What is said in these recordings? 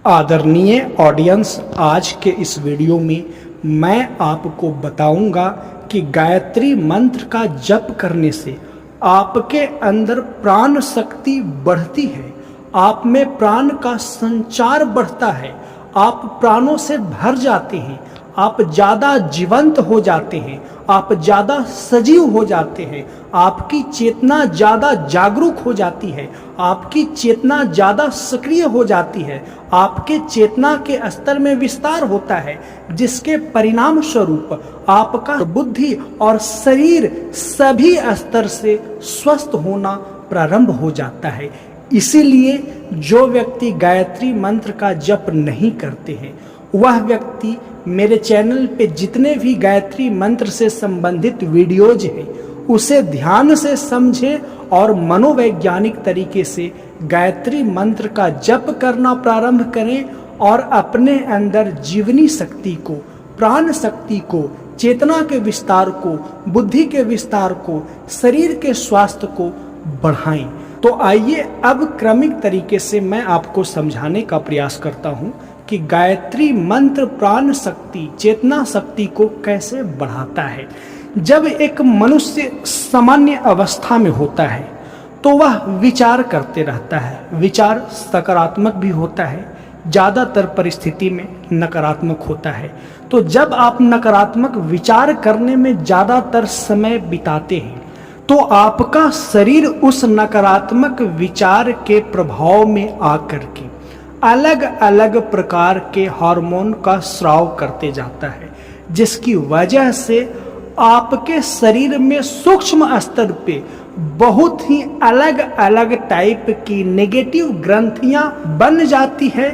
आदरणीय ऑडियंस, आज के इस वीडियो में मैं आपको बताऊंगा कि गायत्री मंत्र का जप करने से आपके अंदर प्राण शक्ति बढ़ती है, आप में प्राण का संचार बढ़ता है, आप प्राणों से भर जाते हैं, आप ज़्यादा जीवंत हो जाते हैं, आप ज़्यादा सजीव हो जाते हैं, आपकी चेतना ज़्यादा जागरूक हो जाती है, आपकी चेतना ज़्यादा सक्रिय हो जाती है, आपके चेतना के स्तर में विस्तार होता है, जिसके परिणाम स्वरूप आपका बुद्धि और शरीर सभी स्तर से स्वस्थ होना प्रारंभ हो जाता है। इसीलिए जो व्यक्ति गायत्री मंत्र का जप नहीं करते हैं, वह व्यक्ति मेरे चैनल पे जितने भी गायत्री मंत्र से संबंधित वीडियोज हैं उसे ध्यान से समझें और मनोवैज्ञानिक तरीके से गायत्री मंत्र का जप करना प्रारंभ करें और अपने अंदर जीवनी शक्ति को, प्राण शक्ति को, चेतना के विस्तार को, बुद्धि के विस्तार को, शरीर के स्वास्थ्य को बढ़ाएं। तो आइए अब क्रमिक तरीके से मैं आपको समझाने का प्रयास करता हूं कि गायत्री मंत्र प्राण शक्ति, चेतना शक्ति को कैसे बढ़ाता है। जब एक मनुष्य सामान्य अवस्था में होता है तो वह विचार करते रहता है। विचार सकारात्मक भी होता है, ज़्यादातर परिस्थिति में नकारात्मक होता है। तो जब आप नकारात्मक विचार करने में ज़्यादातर समय बिताते हैं तो आपका शरीर उस नकारात्मक विचार के प्रभाव में आकर के अलग अलग प्रकार के हार्मोन का स्राव करते जाता है, जिसकी वजह से आपके शरीर में सूक्ष्म स्तर पे बहुत ही अलग अलग टाइप की नेगेटिव ग्रंथियां बन जाती है।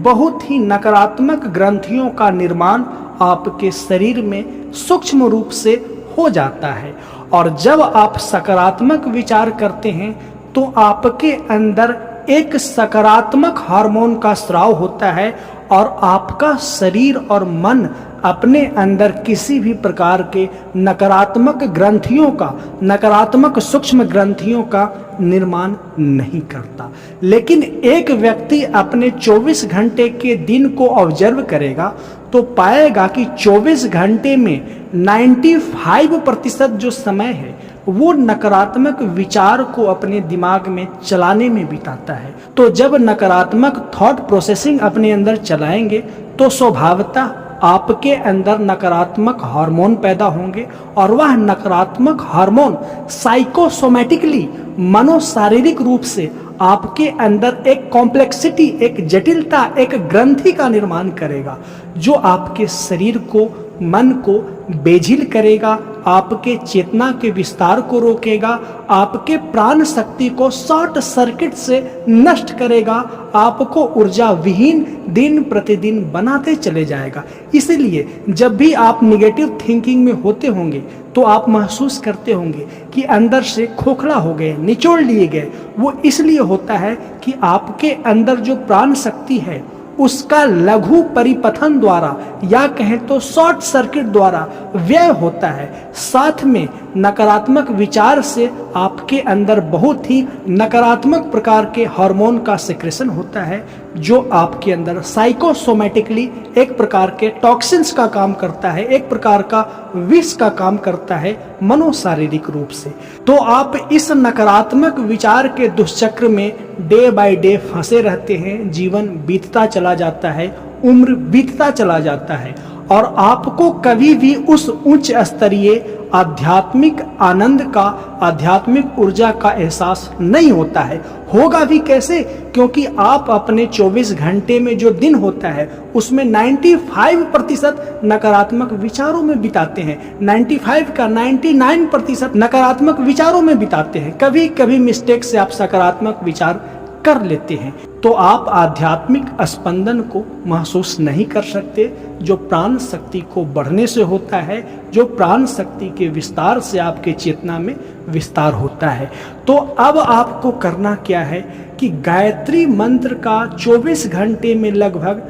बहुत ही नकारात्मक ग्रंथियों का निर्माण आपके शरीर में सूक्ष्म रूप से हो जाता है। और जब आप सकारात्मक विचार करते हैं तो आपके अंदर एक सकारात्मक हार्मोन का स्राव होता है और आपका शरीर और मन अपने अंदर किसी भी प्रकार के नकारात्मक ग्रंथियों का, नकारात्मक सूक्ष्म ग्रंथियों का निर्माण नहीं करता। लेकिन एक व्यक्ति अपने 24 घंटे के दिन को ऑब्जर्व करेगा तो पाएगा कि 24 घंटे में 95% जो समय है वो नकारात्मक विचार को अपने दिमाग में चलाने में बिताता है। तो जब नकारात्मक थॉट प्रोसेसिंग अपने अंदर चलाएंगे तो स्वभावतः आपके अंदर नकारात्मक हार्मोन पैदा होंगे और वह नकारात्मक हार्मोन साइकोसोमैटिकली, मनोशारीरिक रूप से आपके अंदर एक कॉम्प्लेक्सिटी, एक जटिलता, एक ग्रंथि का निर्माण करेगा जो आपके शरीर को, मन को बेझिल करेगा, आपके चेतना के विस्तार को रोकेगा, आपके प्राण शक्ति को शॉर्ट सर्किट से नष्ट करेगा, आपको ऊर्जा विहीन दिन प्रतिदिन बनाते चले जाएगा। इसलिए जब भी आप निगेटिव थिंकिंग में होते होंगे तो आप महसूस करते होंगे कि अंदर से खोखला हो गए, निचोड़ लिए गए। वो इसलिए होता है कि आपके अंदर जो प्राण शक्ति है उसका लघु परिपथन द्वारा या कहें तो शॉर्ट सर्किट द्वारा व्यय होता है। साथ में नकारात्मक विचार से आपके अंदर बहुत ही नकारात्मक प्रकार के हार्मोन का सिक्रेशन होता है जो आपके अंदर साइकोसोमैटिकली एक प्रकार के टॉक्सिन्स का काम करता है, एक प्रकार का विष का काम करता है मनोशारीरिक रूप से। तो आप इस नकारात्मक विचार के दुष्चक्र में डे बाय डे फंसे रहते हैं, जीवन बीतता चला जाता है, उम्र बीतता चला जाता है और आपको कभी भी उस उच्च स्तरीय आध्यात्मिक आनंद का, आध्यात्मिक ऊर्जा का एहसास नहीं होता है। होगा भी कैसे? क्योंकि आप अपने 24 घंटे में जो दिन होता है उसमें 95% नकारात्मक विचारों में बिताते हैं। 95 का 99% नकारात्मक विचारों में बिताते हैं। कभी कभी मिस्टेक से आप सकारात्मक विचार कर लेते हैं तो आप आध्यात्मिक स्पंदन को महसूस नहीं कर सकते, जो प्राण शक्ति को बढ़ने से होता है, जो प्राण शक्ति के विस्तार से आपके चेतना में विस्तार होता है। तो अब आपको करना क्या है कि गायत्री मंत्र का 24 घंटे में लगभग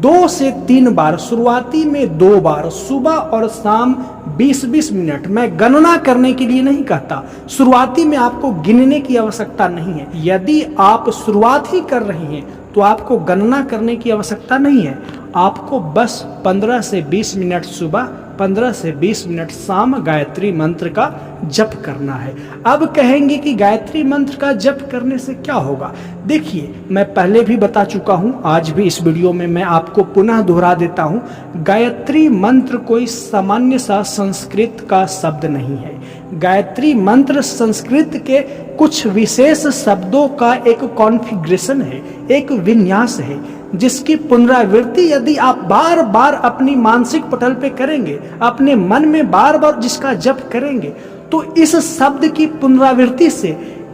2 से 3 बार, शुरुआती में 2 बार सुबह और शाम 20-20 मिनट, मैं गणना करने के लिए नहीं कहता, शुरुआती में आपको गिनने की आवश्यकता नहीं है। यदि आप शुरुआत ही कर रहे हैं तो आपको गणना करने की आवश्यकता नहीं है। आपको बस 15 से 20 मिनट सुबह, 15 से 20 मिनट शाम गायत्री मंत्र का जप करना है। अब कहेंगे कि गायत्री मंत्र का जप करने से क्या होगा? देखिए, मैं पहले भी बता चुका हूं, आज भी इस वीडियो में मैं आपको पुनः दोहरा देता हूं। गायत्री मंत्र कोई सामान्य सा संस्कृत का शब्द नहीं है। गायत्री मंत्र संस्कृत के कुछ विशेष शब्दों का एक कॉन्फ़िगरेशन है, एक विन्यास है, जिसकी पुनरावृत्ति यदि आप बार बार अपनी मानसिक पटल पे करेंगे, अपने मन में बार बार जिसका जप करेंगे, तो इस शब्द की पुनरावृत्ति से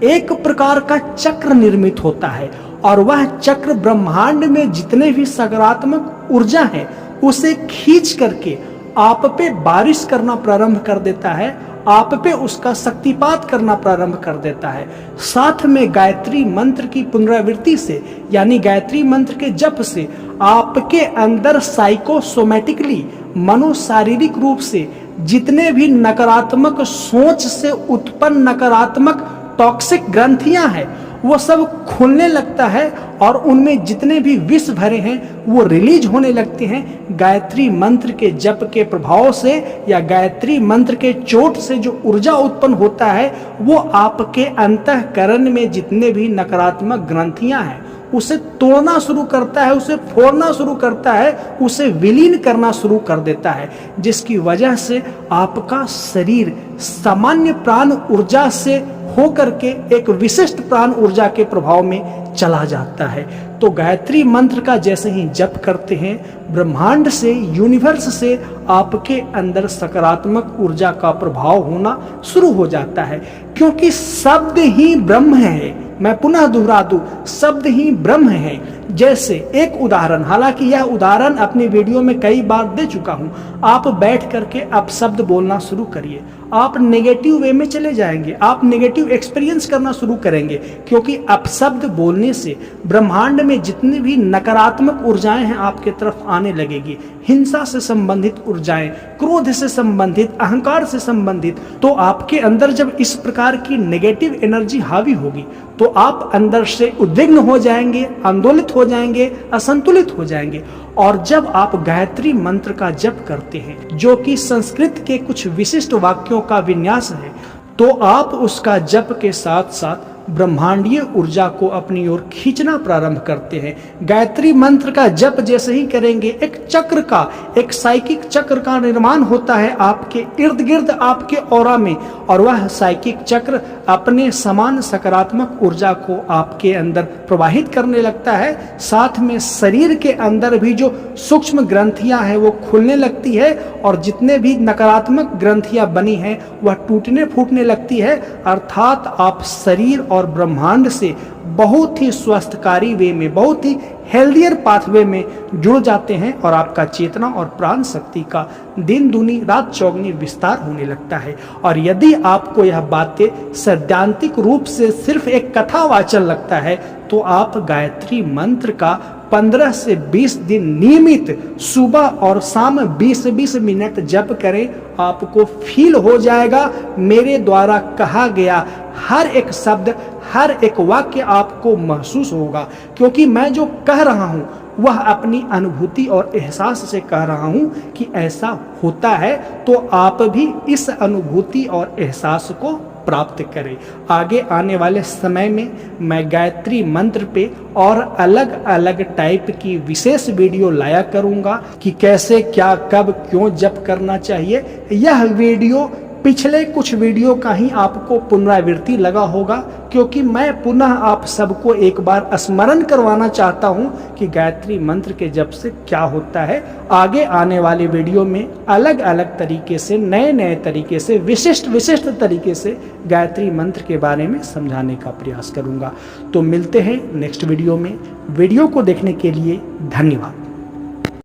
एक प्रकार का चक्र निर्मित होता है, और वह चक्र ब्रह्मांड में जितने भी सकारात्मक ऊर्जा है उसे खींच करके आप पे बारिश करना प्रारंभ कर देता है, आप पे उसका शक्तिपात करना प्रारंभ कर देता है। साथ में गायत्री मंत्र की पुनरावृत्ति से, यानी गायत्री मंत्र के जप से, आपके अंदर साइकोसोमैटिकली, मनोशारीरिक रूप से जितने भी नकारात्मक सोच से उत्पन्न नकारात्मक टॉक्सिक ग्रंथियां हैं वो सब खुलने लगता है, और उनमें जितने भी विष भरे हैं वो रिलीज होने लगते हैं। गायत्री मंत्र के जप के प्रभाव से या गायत्री मंत्र के चोट से जो ऊर्जा उत्पन्न होता है वो आपके अंतःकरण में जितने भी नकारात्मक ग्रंथियां हैं उसे तोड़ना शुरू करता है, उसे फोड़ना शुरू करता है, उसे विलीन करना शुरू कर देता है, जिसकी वजह से आपका शरीर सामान्य प्राण यूर्जा से होकर के एक विशिष्ट प्राण ऊर्जा के प्रभाव में चला जाता है। तो गायत्री मंत्र का जैसे ही जप करते हैं, ब्रह्मांड से, यूनिवर्स से आपके अंदर सकारात्मक ऊर्जा का प्रभाव होना शुरू हो जाता है, क्योंकि शब्द ही ब्रह्म है। मैं पुनः दोहरा दूं, शब्द ही ब्रह्म है। जैसे एक उदाहरण, हालांकि यह उदाहरण अपनी वीडियो में कई बार दे चुका हूं, आप बैठ करके अब शब्द बोलना शुरू करिए, आप नेगेटिव वे में चले जाएंगे, आप नेगेटिव एक्सपीरियंस करना शुरू करेंगे, क्योंकि अपशब्द बोलने से ब्रह्मांड में जितनी भी नकारात्मक ऊर्जाएं हैं आपके तरफ आने लगेगी। हिंसा से संबंधित ऊर्जाएं, क्रोध से संबंधित, अहंकार से संबंधित। तो आपके अंदर जब इस प्रकार की नेगेटिव एनर्जी हावी होगी तो आप अंदर से उद्विग्न हो जाएंगे, आंदोलित हो जाएंगे, असंतुलित हो जाएंगे। और जब आप गायत्री मंत्र का जप करते हैं, जो कि संस्कृत के कुछ विशिष्ट वाक्यों का विन्यास है, तो आप उसका जप के साथ साथ ब्रह्मांडीय ऊर्जा को अपनी ओर खींचना प्रारंभ करते हैं। गायत्री मंत्र का जप जैसे ही करेंगे, एक चक्र का, एक साइकिक चक्र का निर्माण होता है आपके इर्द गिर्द, आपके ऑरा में, और वह साइकिक चक्र अपने समान सकारात्मक ऊर्जा को आपके अंदर प्रवाहित करने लगता है। साथ में शरीर के अंदर भी जो सूक्ष्म ग्रंथियां हैं वो खुलने लगती है, और जितने भी नकारात्मक ग्रंथियां बनी हैं वह टूटने फूटने लगती है। अर्थात आप शरीर और ब्रह्मांड से बहुत ही स्वस्थकारी वे में, बहुत ही हेल्दियर पाथवे में जुड़ जाते हैं, और आपका चेतना और प्राण शक्ति का दिन दूनी रात चौगनी विस्तार होने लगता है। और यदि आपको यह बातें सैद्धांतिक रूप से सिर्फ एक कथावाचन लगता है, तो आप गायत्री मंत्र का 15 से 20 दिन नियमित सुबह और शाम 20-20 मिनट जप करें। आपको फील हो जाएगा, मेरे द्वारा कहा गया हर एक शब्द, हर एक वाक्य आपको महसूस होगा, क्योंकि मैं जो कह रहा हूं वह अपनी अनुभूति और एहसास से कह रहा हूं कि ऐसा होता है। तो आप भी इस अनुभूति और एहसास को प्राप्त करें। आगे आने वाले समय में मैं गायत्री मंत्र पे और अलग अलग टाइप की विशेष वीडियो लाया करूंगा कि कैसे, क्या, कब, क्यों जप करना चाहिए। यह वीडियो पिछले कुछ वीडियो का ही आपको पुनरावृत्ति लगा होगा, क्योंकि मैं पुनः आप सबको एक बार स्मरण करवाना चाहता हूं कि गायत्री मंत्र के जप से क्या होता है। आगे आने वाले वीडियो में अलग अलग तरीके से, नए नए तरीके से, विशिष्ट तरीके से गायत्री मंत्र के बारे में समझाने का प्रयास करूंगा। तो मिलते हैं नेक्स्ट वीडियो में। वीडियो को देखने के लिए धन्यवाद।